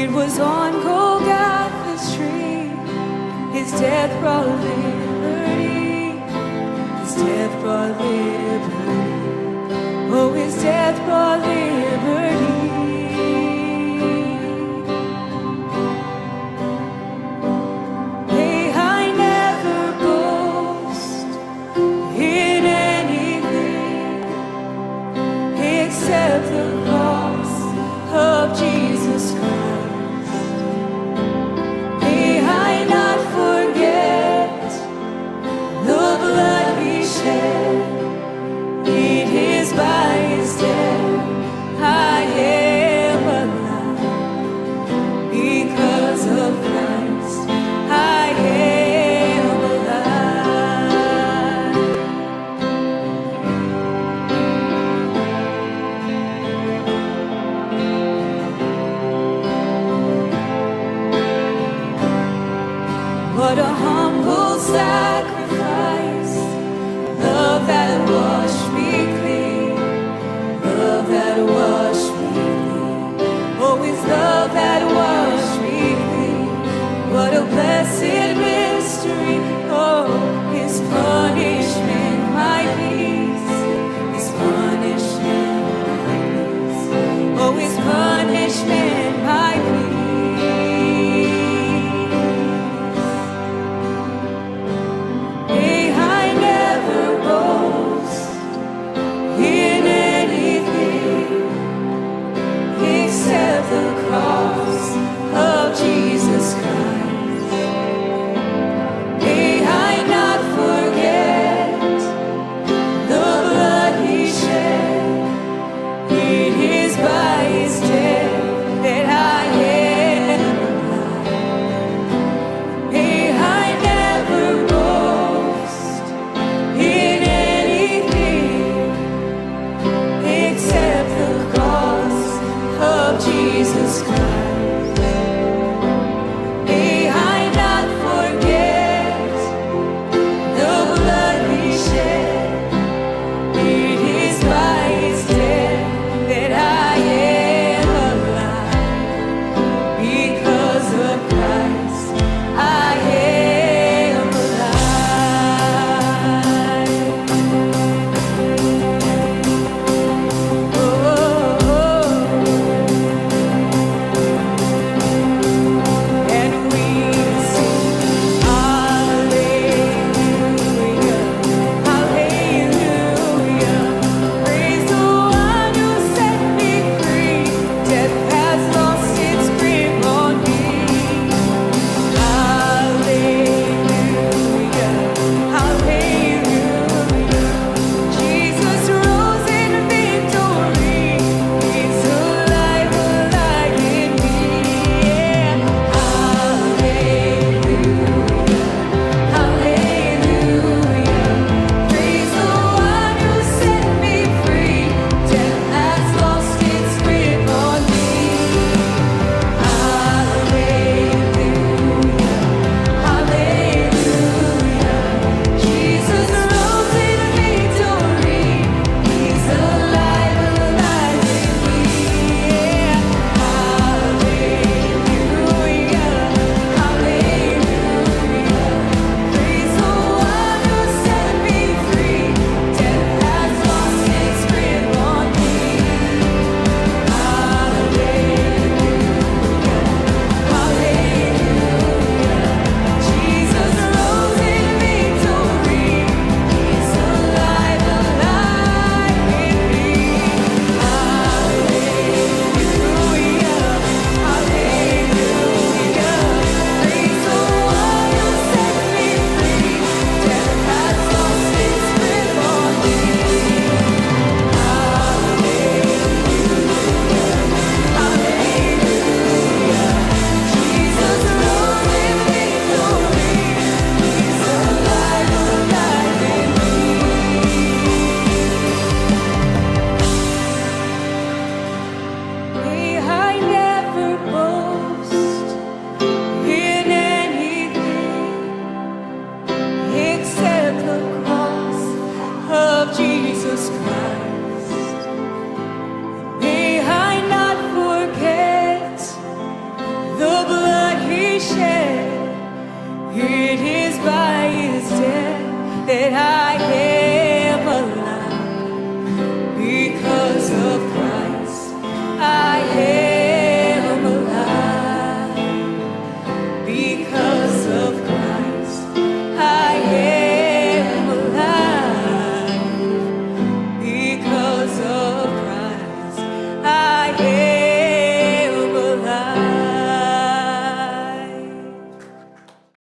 It was on Golgotha's tree. His death brought liberty. His death brought liberty. Oh, his death brought liberty. Hey, I never boast in anything except the cross of Jesus Christ. May I not forget the blood he shed. It is by his death I am alive. Because of Christ I am alive. What a humble sacrifice. Love that washed me clean. Love that washed me clean. Oh, it's love that washed me clean. What a blessed mystery. Oh, his punishment, my peace. His punishment, my peace. Oh, his punishment, my peace. May I never boast in anything except the cross of Jesus Christ. May share.